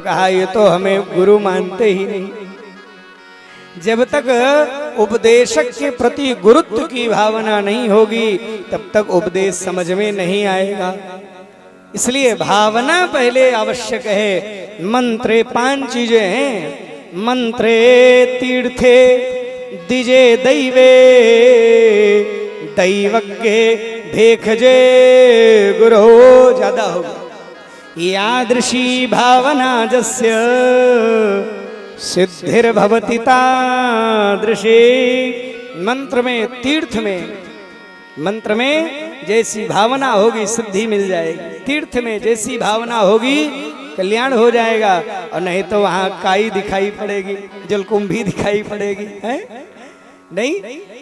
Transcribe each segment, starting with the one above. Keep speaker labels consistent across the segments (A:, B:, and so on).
A: कहा ये तो हमें गुरु मानते ही नहीं। जब तक उपदेशक के प्रति गुरुत्व की भावना नहीं होगी तब तक उपदेश समझ में नहीं आएगा। इसलिए भावना पहले आवश्यक है। मंत्रे 5 चीजें हैं। मंत्रे तीर्थे दिजे दैवे दैवज्ञे भेखजे गुरो। ज्यादा होगा। यादृशी भावना जस्य सिद्धिर्भवति तादृशी। मंत्र में तीर्थ में मंत्र में जैसी भावना होगी सिद्धि मिल जाएगी। तीर्थ में जैसी भावना होगी कल्याण हो जाएगा। और नहीं तो वहां काई दिखाई पड़ेगी, जलकुंभी दिखाई पड़ेगी, है नहीं।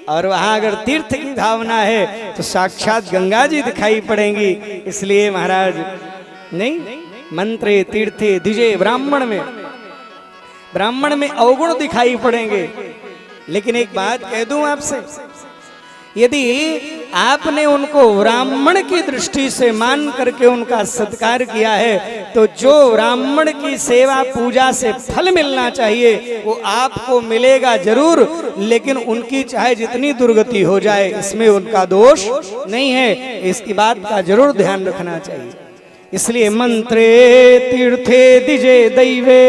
A: और वहां अगर तीर्थ की भावना है तो साक्षात गंगा जी दिखाई पड़ेंगी। इसलिए महाराज नहीं, मंत्रे तीर्थे द्विजे। ब्राह्मण में अवगुण दिखाई पड़ेंगे। लेकिन एक बात कह दूं आपसे, यदि आपने उनको ब्राह्मण की दृष्टि से मान करके उनका सत्कार किया है तो जो ब्राह्मण की सेवा पूजा से फल मिलना चाहिए वो आपको मिलेगा जरूर। लेकिन उनकी चाहे जितनी दुर्गति हो जाए इसमें उनका दोष नहीं है। इसकी बात का जरूर ध्यान रखना चाहिए। इसलिए मंत्रे तीर्थे दिजे दैवे।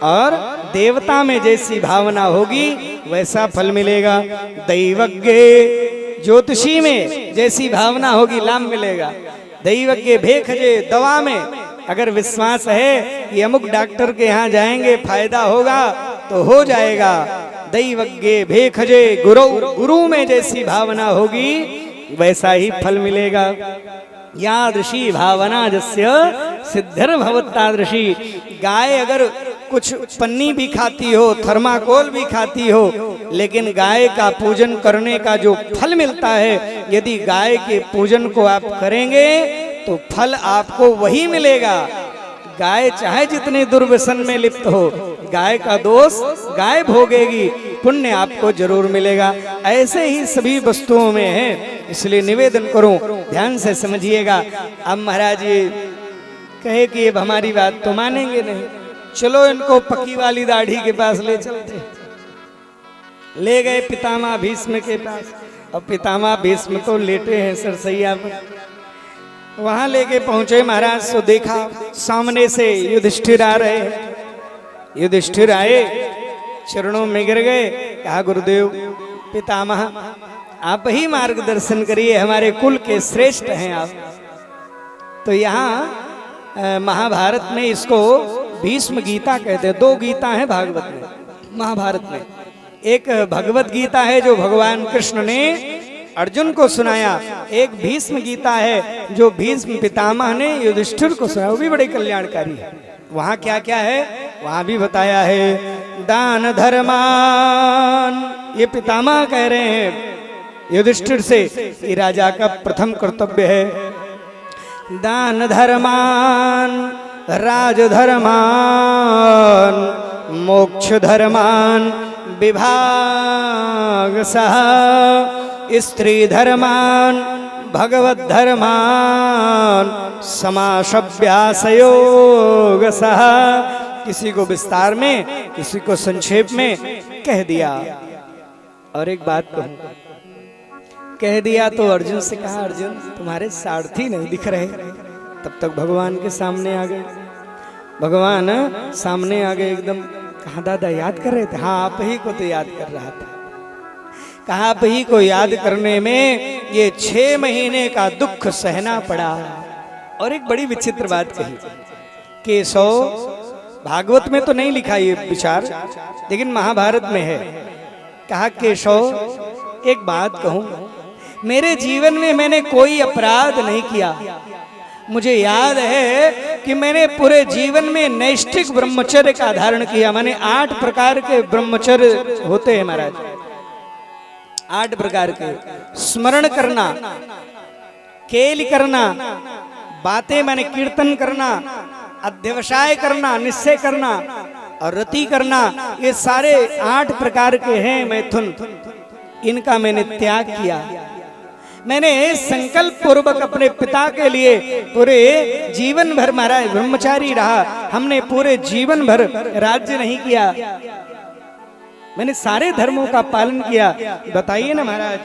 A: और देवता में जैसी भावना होगी वैसा फल मिलेगा। दैवज्ञ ज्योतिषी में जैसी भावना होगी लाभ मिलेगा। दैवज्ञ भेखजे दवा में अगर विश्वास है कि अमुक डॉक्टर के यहाँ जाएंगे फायदा होगा तो हो जाएगा। दैवज्ञ भेखजे गुरु में जैसी भावना होगी वैसा ही फल मिलेगा। यादृशी भावना जस्य सिद्धिर्भवत्तादृशी। गाय अगर कुछ पन्नी भी खाती हो, थर्माकोल भी खाती हो, लेकिन गाय का पूजन करने का जो फल मिलता है, यदि गाय के पूजन को आप करेंगे तो फल आपको वही मिलेगा। गाय चाहे जितने दुर्व्यसन में लिप्त हो, गाय का दोष गाय भोगेगी, पुण्य आपको जरूर मिलेगा। ऐसे ही सभी वस्तुओं में है। इसलिए निवेदन करूं, ध्यान से समझिएगा। अब महाराज ये कहे कि अब हमारी बात तो मानेंगे नहीं, चलो इनको पकी वाली दाढ़ी के पास ले चलते। ले गए पितामह भीष्म के पास। और पितामह भीष्म तो लेटे हैं सरसैया पर। वहां लेके पहुंचे महाराज तो देखा सामने से युधिष्ठिर आ रहे हैं। युधिष्ठिर आए, चरणों में गिर गए। कहा गुरुदेव पितामह आप ही मार्गदर्शन करिए, हमारे कुल के श्रेष्ठ हैं आप। तो यहाँ महाभारत में इसको भीष्म गीता कहते हैं। 2 गीता हैं भागवत में, महाभारत में। एक भगवत गीता है जो भगवान कृष्ण ने अर्जुन को सुनाया। एक भीष्म गीता है जो भीष्म पितामह ने युधिष्ठिर को सुनाया। वो भी बड़े कल्याणकारी है। वहाँ क्या क्या है वहाँ भी बताया है। दान धर्मान, ये पितामह कह रहे हैं युधिष्ठिर से कि राजा का प्रथम कर्तव्य है दान धर्मान, राजधर्मान, मोक्ष धर्मान, विभाग सह, स्त्री धर्मान, भगवत धर्मान, समासभ्यास योग सह। किसी को विस्तार में, किसी को संक्षेप में कह दिया। और एक बात कहूं, कह दिया तो अर्जुन से कहा अर्जुन तुम्हारे सारथी नहीं दिख रहे। तब तक भगवान के सामने आ गए। भगवान सामने आ गए एकदम। कहा दादा याद कर रहे थे? हाँ आप ही को तो याद कर रहा था। कहा आप ही को याद करने में ये 6 महीने का दुख सहना पड़ा। और एक बड़ी विचित्र बात कही, केशव भागवत में तो नहीं लिखा ये विचार, लेकिन महाभारत में है। कहा केशव एक बात कहूं, मेरे जीवन में मैंने कोई अपराध नहीं किया। मुझे याद है कि मैंने पूरे जीवन में नैष्ठिक ब्रह्मचर्य का धारण किया। मैंने 8 प्रकार के ब्रह्मचर्य होते हैं महाराज, 8 प्रकार के। स्मरण करना, केली करना, बातें मैंने कीर्तन करना, अध्यवसाय करना, निश्चय करना और रति करना, ये सारे 8 प्रकार के हैं मैथुन। इनका मैंने त्याग किया। मैंने संकल्प पूर्वक अपने पिता के लिए पूरे जीवन भर महाराज ब्रह्मचारी रहा। हमने पूरे जीवन भर राज्य नहीं किया, मैंने सारे धर्मों का पालन किया। बताइए ना महाराज,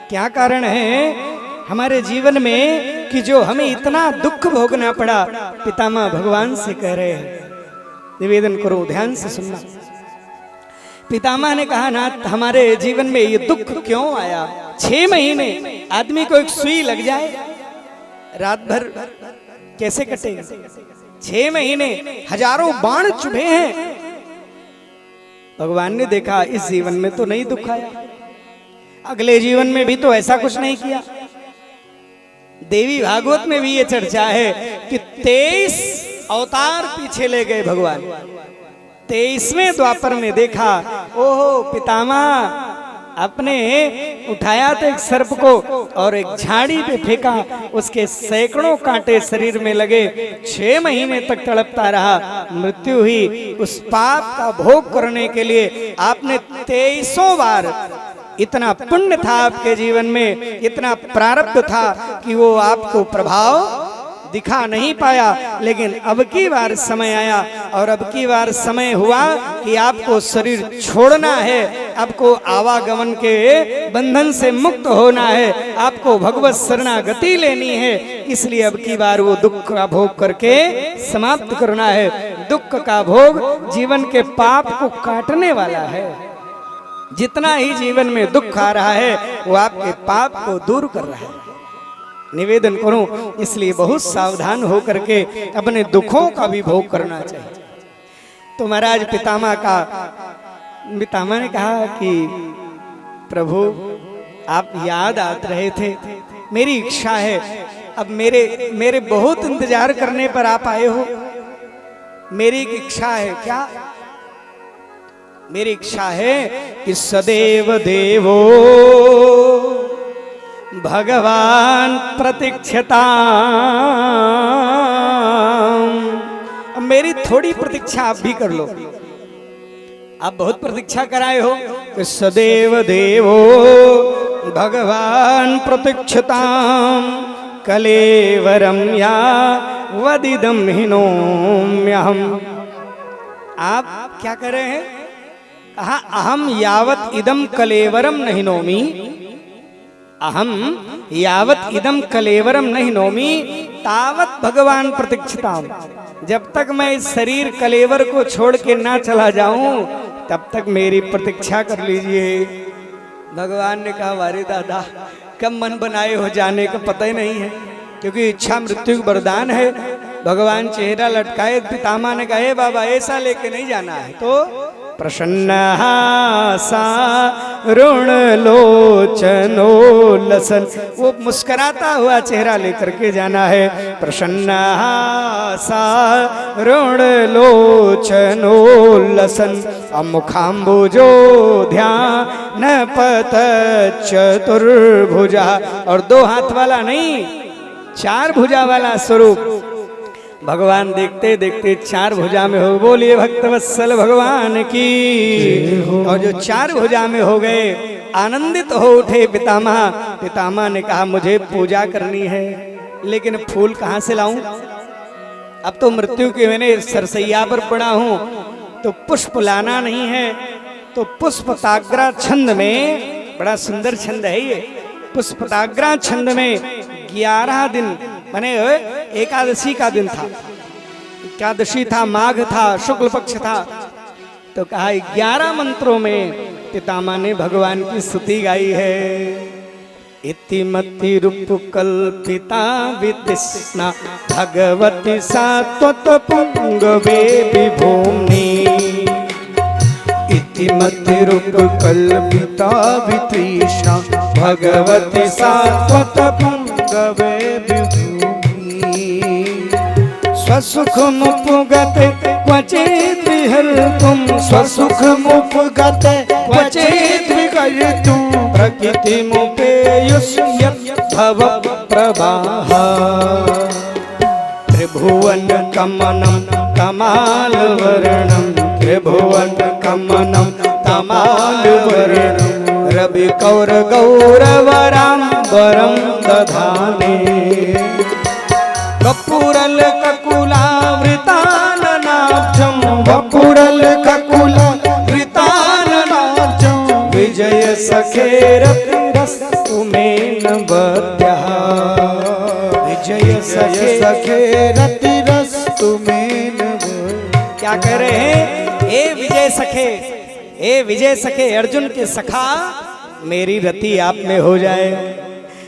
A: क्या कारण है हमारे जीवन में कि जो हमें इतना दुख भोगना पड़ा? पितामह भगवान से कह रहे हैं, निवेदन करो, ध्यान से सुनना। पितामह ने कहा, नाथ हमारे जीवन में ये दुख क्यों आया? 6 महीने आदमी को एक सुई लग जाए, रात भर कैसे कटेगा? 6 महीने हजारों बाण चुभे हैं। भगवान ने देखा इस जीवन में तो नहीं दुख आया, अगले जीवन में भी तो ऐसा कुछ नहीं किया। देवी भागवत में भी ये चर्चा है कि 23 अवतार पीछे ले गए भगवान। 23वें द्वापर में देखा, ओहो पितामह आपने उठाया तो एक सर्प को और एक झाड़ी पे फेंका, उसके सैकड़ों कांटे शरीर में लगे, 6 महीने तक तड़पता रहा, मृत्यु हुई। उस पाप का भोग करने के लिए आपने 23 बार, इतना पुण्य था आपके जीवन में, इतना प्रारब्ध था कि वो आपको प्रभाव दिखा नहीं पाया। लेकिन अब की बार समय आया और अब की बार समय हुआ कि आपको शरीर छोड़ना है, आपको आवागमन के बंधन से मुक्त होना है, आपको भगवत शरणागति लेनी है। इसलिए अब की बार वो दुख का भोग करके समाप्त करना है। दुख का भोग जीवन के पाप को काटने वाला है। जितना ही जीवन में दुख आ रहा है वो आपके पाप को दूर कर रहा है। निवेदन करूं, इसलिए बहुत सावधान होकर के अपने दुखों का भी भोग करना चाहिए। तो महाराज पितामह ने कहा कि प्रभु आप याद आते रहे थे, मेरी इच्छा है, अब मेरे बहुत इंतजार करने पर आप आए हो। मेरी एक इच्छा है। क्या? मेरी इच्छा है कि सदैव देवो भगवान प्रतीक्षता। मेरी थोड़ी प्रतीक्षा आप भी कर लो। आप बहुत प्रतीक्षा कराए हो कि सदैव देवो भगवान प्रतीक्षता कलेवरम या वदिदम हिनोम्यहम। आप क्या कर रहे हैं? कहा अहम यावत इदम कलेवरम नहीं नोमी, अहम यावत इदम कलेवरम नहीं नोमी तावत भगवान प्रतीक्षिता। जब तक मैं इस शरीर कलेवर को छोड़ के ना चला जाऊं तब तक मेरी प्रतीक्षा कर लीजिए। भगवान ने कहा, वारे दादा कब मन बनाए हो जाने का पता ही नहीं है, क्योंकि इच्छा मृत्यु का वरदान है। भगवान चेहरा लटकाए, पितामह ने कहा बाबा ऐसा लेके नहीं जाना है। तो प्रसन्न सा ऋण लोचनो लसन, वो मुस्कुराता हुआ चेहरा लेकर के जाना है। प्रसन्न सा ऋण लोचनो लसन अमुखाम्बुजो ध्यान पत चतुर्भुजा। और 2 हाथ वाला नहीं, 4 भुजा वाला स्वरूप भगवान देखते देखते 4 भुजा में हो। बोलिए भक्तवत्सल भगवान की। और जो 4 भुजा में हो गए, आनंदित हो उठे पितामह। पितामह ने कहा मुझे पूजा करनी है, लेकिन फूल कहाँ से लाऊं? अब तो मृत्यु के मैंने सरसैया पर पड़ा हूं, तो पुष्प लाना नहीं है। तो पुष्पताग्रा छंद में, बड़ा सुंदर छंद है ये, पुष्पताग्रा छंद में 11 दिन माने एकादशी का दिन था, एकादशी था, माघ था, शुक्ल पक्ष था। तो कहा 11 मंत्रों में पितामह ने भगवान की स्तुति गाई है। इतिमति रूप कल्पिता वितृष्णा भगवती सात्वत पुंगवे विभूमि। इतिमति रूप कल्पिता वितृष्णा भगवती सात्वत पुंगवे विभूमि। स्वसुख मुपगत क्वचित् विहर्तुं, स्वसुख मुपगत क्वचित् विहर्तुं, प्रकृति मुपेयुष्यत् भव प्रवाह। त्रिभुवन कमनं तमाल वर्णं, त्रिभुवन कमनं तमाल वर्णं, रवि कौर गौरवराम वरम दधाने कपूरल ककुलावृताननाब्जं
B: वपुरल ककुलावृताननाब्जं
A: विजय सखेरतिरस्तु मे नवद्यः विजय
B: सखे रतिरस्तु मे नव।
A: क्या कह रहे हैं? ए विजय सखे, ए विजय सखे, अर्जुन के सखा मेरी रति आप में हो जाए।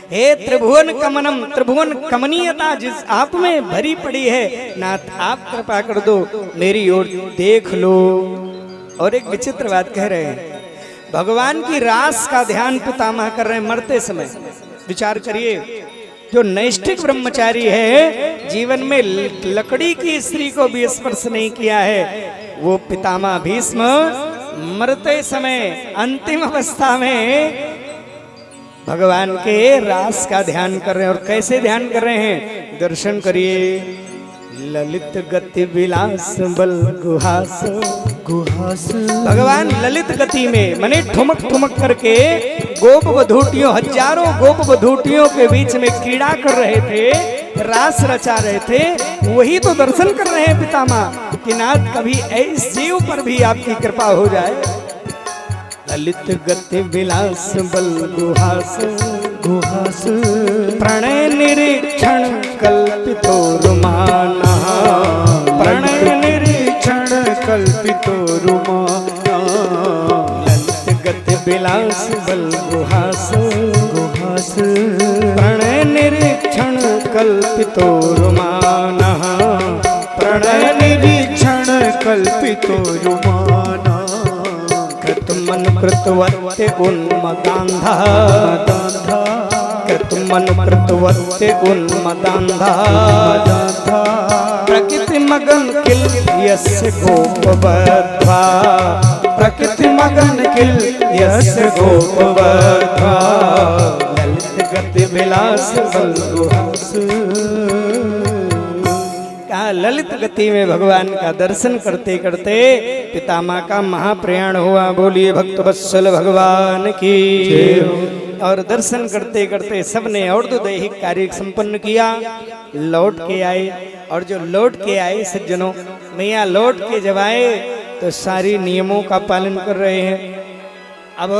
A: हे त्रिभुवन कमनम, त्रिभुवन कमनीयता जिस आप में भरी पड़ी है, नाथ आप कृपा कर दो, मेरी ओर देख लो। और एक विचित्र बात कह रहे हैं, भगवान की रास का ध्यान पितामह कर रहे हैं मरते समय। विचार करिए, जो नैष्ठिक ब्रह्मचारी है, जीवन में लकड़ी की स्त्री को भी स्पर्श नहीं किया है, वो पितामह भीष्म मरते समय अंतिम अवस्था में भगवान के रास का ध्यान कर रहे हैं। और कैसे ध्यान कर रहे हैं? दर्शन करिए। ललित गति विलास बल गुहास
B: गुहास
A: भगवान ललित गति में मने ठुमक ठुमक करके गोप बधूटियों, हजारों गोप बधूटियों के बीच में क्रीड़ा कर रहे थे, रास रचा रहे थे। वही तो दर्शन कर रहे हैं पितामह कि नाथ कभी इस जीव पर भी आपकी कृपा हो जाए। ललित गति विलास बल गुहास
B: गुहास
A: प्रणय निरीक्षण कल्पितो रुमाना प्रणय निरीक्षण
B: कल्पितो रुमाना
A: ललित गति विलास बल गुहास
B: गुहास
A: प्रणय निरीक्षण कल्पितो रुमाना
B: प्रणय निरीक्षण कल्पितो रुमाना
A: कृतमन कृतवत्ते उन्मदान्धा कृतमन कृतवत्ते उन्मदान्धा प्रकृति मगन किल यस्य गोपवध्वा प्रकृति मगन किल यस्य गोपवध्वा ललित गति विलास बल गुहास। ललित गति में भगवान का दर्शन करते करते पितामह का महाप्रयाण हुआ। बोलिए भक्त वत्सल भगवान की। और दर्शन करते करते सबने और दैहिक कार्य संपन्न किया, लौट के आए। और जो लौट के आए सज्जनों, मैया लौट के जब आए तो सारी नियमों का पालन कर रहे हैं। अब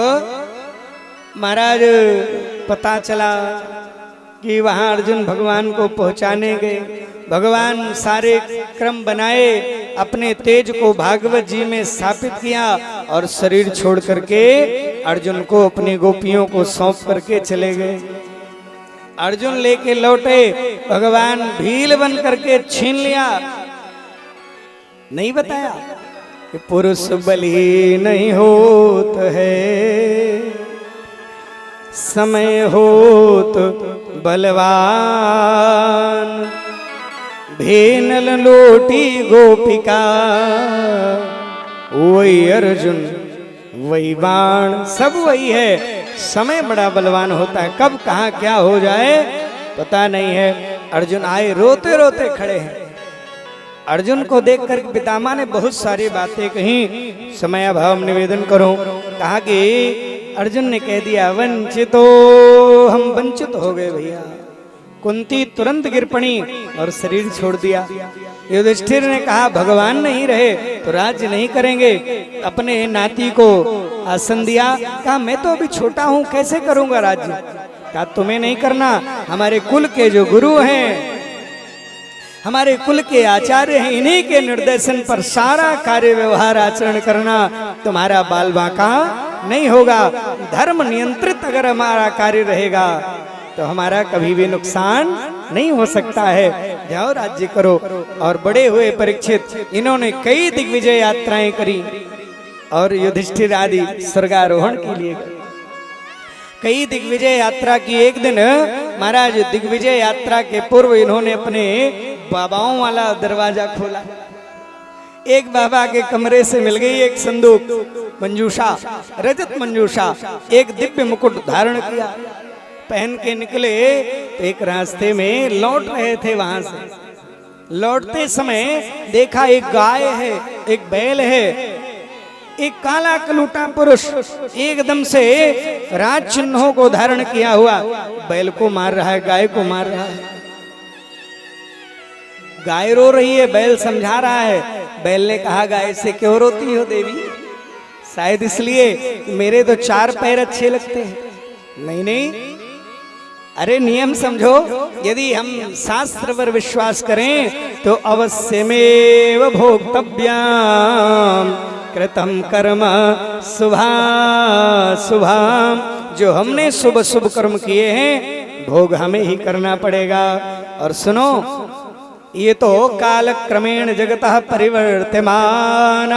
A: महाराज पता चला कि वहां अर्जुन भगवान को पहुंचाने गए। भगवान सारे क्रम बनाए, अपने तेज को भागवत जी में स्थापित किया और शरीर छोड़ करके अर्जुन को अपनी गोपियों को सौंप करके चले गए। अर्जुन लेके लौटे, भगवान भील बन करके छीन लिया। नहीं बताया कि पुरुष बलि नहीं होत है, समय होत बलवान भेनल लोटी गोपिका वही अर्जुन वही बाण, सब वही है। समय बड़ा बलवान होता है, कब कहाँ क्या हो जाए पता नहीं है। अर्जुन आए, रोते रोते खड़े हैं। अर्जुन को देखकर पितामह ने बहुत सारी बातें कही। समय अभाव निवेदन करो, कहा कि अर्जुन ने कह दिया वंचितो, हम वंचित हो गए भैया। कुंती तुरंत गिर पड़ी और शरीर छोड़ दिया। युधिष्ठिर ने कहा भगवान नहीं रहे तो राज्य नहीं करेंगे। अपने नाती को आसन दिया, कहा मैं तो अभी छोटा हूँ, कैसे करूंगा राज्य। कहा तुम्हें नहीं करना, हमारे कुल के जो गुरु हैं, हमारे कुल के आचार्य हैं, इन्हीं के निर्देशन पर सारा कार्य व्यवहार आचरण करना। तुम्हारा बाल बांका नहीं होगा। धर्म नियंत्रित अगर हमारा कार्य रहेगा तो हमारा कभी भी नुकसान नहीं हो सकता है। जाओ राज्य करो। और बड़े हुए परीक्षित, इन्होंने कई दिग्विजय यात्राएं करी और युधिष्ठिर आदि स्वर्गारोहण के लिए कई दिग्विजय यात्रा की। एक दिन महाराज दिग्विजय यात्रा के पूर्व इन्होंने अपने बाबाओं वाला दरवाजा खोला। एक बाबा के कमरे से मिल गई एक संदूक, मंजूषा, रजत मंजूषा। एक दिव्य मुकुट धारण किया, पहन के निकले तो एक रास्ते में लौट रहे थे। वहां से लौटते समय देखा एक गाय है, एक बैल है। एक काला कलूटा पुरुष एकदम से राज चिन्हों को धारण किया हुआ बैल को मार रहा है, गाय को मार रहा है। गाय रो रही है, बैल समझा रहा है। बैल ने कहा, गाय से क्यों रोती हो देवी? शायद इसलिए मेरे तो 4 पैर अच्छे लगते हैं। नहीं नहीं, अरे नियम समझो, यदि हम शास्त्र पर विश्वास करें तो अवश्यमेव भोक्तव्यम कृतम कर्म शुभाशुभाम। जो हमने शुभ शुभ कर्म किए हैं भोग हमें ही करना पड़ेगा। और सुनो, ये तो काल क्रमेण जगतः परिवर्तमान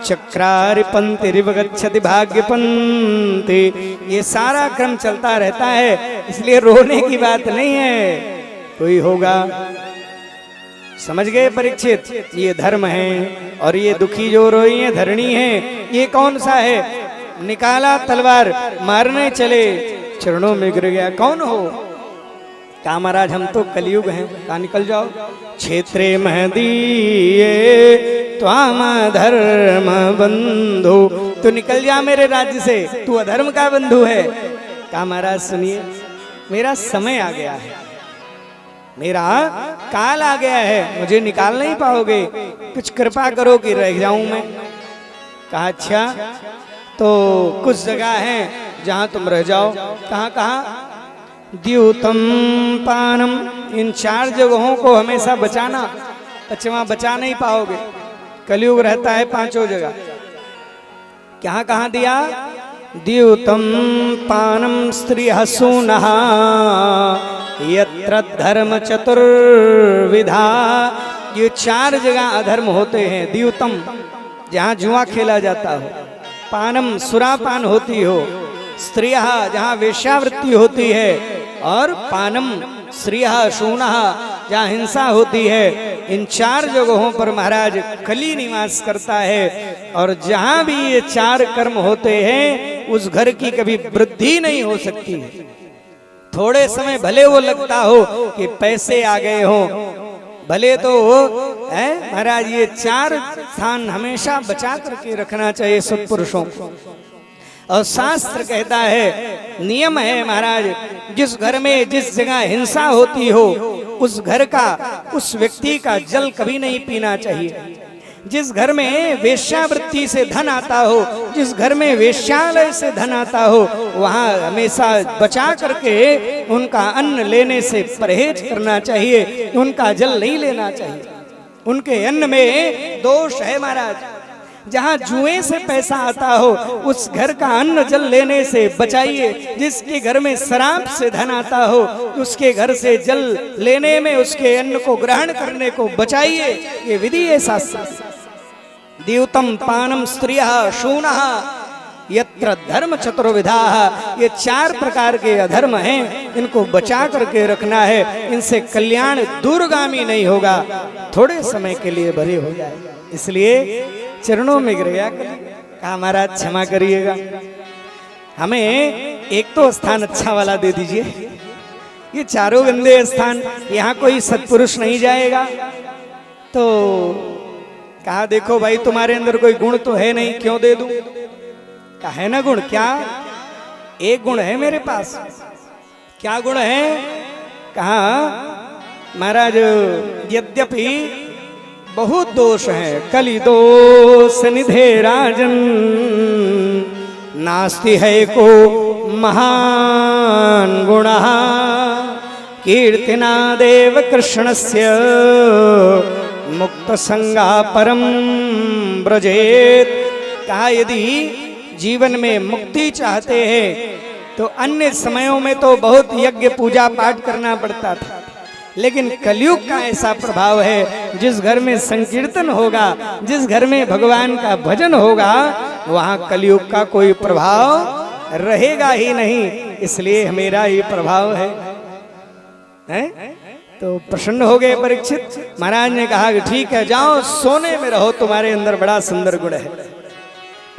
A: चक्रारि पंक्तिरिव गच्छति भाग्यपंक्ति। ये सारा क्रम चलता रहता है, इसलिए रोने की बात नहीं है। कोई होगा, समझ गए परीक्षित? ये धर्म है और ये दुखी जो रोई है धरणी है। ये कौन सा है? निकाला तलवार, मारने चले, चरणों में गिर गया। कौन हो? कहा महाराज हम तो कलयुग हैं। कहा निकल जाओ। क्षेत्रे महदीये त्वाम धर्म बंधु। तू निकल जा मेरे राज्य से, तू अधर्म का बंधु है। कहा महाराज सुनिए, मेरा समय आ गया है, मेरा काल आ गया है, मुझे निकाल नहीं पाओगे, कुछ कृपा करो कि रह जाऊं मैं। कहा अच्छा, तो कुछ जगह है जहां तुम रह जाओ। कहाँ कहाँ? द्यूतम पानम। इन 4 जगहों को हमेशा बचाना, 5वां बचा नहीं पाओगे। कलयुग रहता है 5 जगह। कहाँ कहाँ दिया? द्यूतम पानम स्त्रियः सूनः यत्र धर्म चतुर्विधा। ये 4 जगह अधर्म होते हैं। द्यूतम जहाँ जुआ खेला जाता हो, पानम सुरापान होती हो, स्त्रियः जहाँ वेश्यावृत्ति होती है, और पानम स्त्रियः शूनः जहाँ हिंसा होती है। इन 4 जगहों पर महाराज कली निवास करता है। और जहाँ भी ये 4 कर्म होते हैं उस घर की कभी वृद्धि नहीं हो सकती है। थोड़े समय भले वो लगता हो कि पैसे आ गए हो, भले तो है महाराज, ये 4 स्थान हमेशा बचा करके रखना चाहिए सत्पुरुषों को। और शास्त्र कहता है, नियम है महाराज, जिस घर में जिस जगह हिंसा होती हो उस घर का, उस व्यक्ति का जल कभी नहीं पीना चाहिए। जिस घर में वेश्यावृत्ति से धन आता हो, जिस घर में वेश्यालय से धन आता हो, वहाँ हमेशा बचा करके उनका अन्न लेने से परहेज करना चाहिए, उनका जल नहीं लेना चाहिए। उनके अन्न में दोष है महाराज। जहाँ जुए से पैसा आता हो उस घर का अन्न जल लेने से बचाइए। जिसके घर में शराब से धन आता हो उसके घर से जल लेने में, उसके अन्न को ग्रहण करने को बचाइए। ये विधि है शास्त्र। द्यूतम पानम स्त्रियः शूनः यत्र धर्म चतुर्विधा। ये 4 प्रकार के अधर्म हैं, इनको बचा करके रखना है। इनसे कल्याण दूरगामी नहीं होगा, थोड़े समय के लिए भरे हो जाए। इसलिए चरणों में गिर गया। कहा महाराज क्षमा करिएगा, हमें एक तो स्थान अच्छा वाला दे दीजिए। ये 4 गंदे स्थान, यहाँ कोई सत्पुरुष नहीं जाएगा। तो कहा देखो भाई, तुम्हारे अंदर कोई गुण तो है नहीं, क्यों दे दूं? कहा है ना गुण। क्या? एक गुण है मेरे पास। क्या गुण है? कहा महाराज यद्यपि बहुत दोष है, कलि दोष निधे राजन, नास्ति है को महान गुणः, कीर्तिना देव कृष्णस्य मुक्त संगा परम ब्रजेत। कहा यदि जीवन में मुक्ति चाहते हैं तो अन्य समयों में तो बहुत यज्ञ पूजा पाठ करना पड़ता था, लेकिन कलयुग का ऐसा प्रभाव है, जिस घर में संकीर्तन होगा, जिस घर में भगवान का भजन होगा, वहाँ कलयुग का कोई प्रभाव रहेगा ही नहीं। इसलिए मेरा ये प्रभाव है। तो प्रसन्न हो गए परीक्षित। महाराज ने कहा कि ठीक है, जाओ सोने में रहो, तुम्हारे अंदर बड़ा सुंदर गुण है।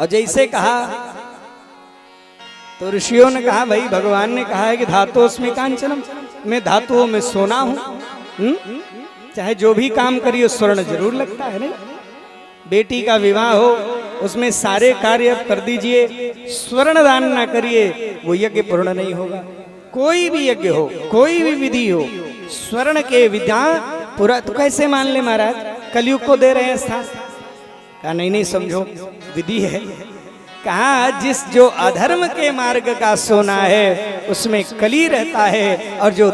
A: और जैसे कहा तो ऋषियों ने कहा भाई भगवान ने कहा है कि धातोस्मि कांचनम, मैं धातुओं में सोना हूं। चाहे जो भी काम करिए स्वर्ण जरूर लगता है। नहीं, बेटी का विवाह हो उसमें सारे कार्य कर दीजिए, स्वर्ण दान ना करिए, वो यज्ञ पूर्ण नहीं होगा। कोई भी यज्ञ हो, कोई भी विधि हो, स्वर्ण के विधा पूरा तो कैसे मान ले महाराज, कलयुग को दे रहे हैं स्थान। कहा नहीं नहीं समझो, विधि है। कहा जिस जो अधर्म के मार्ग का सोना है उसमें कली रहता है, और जो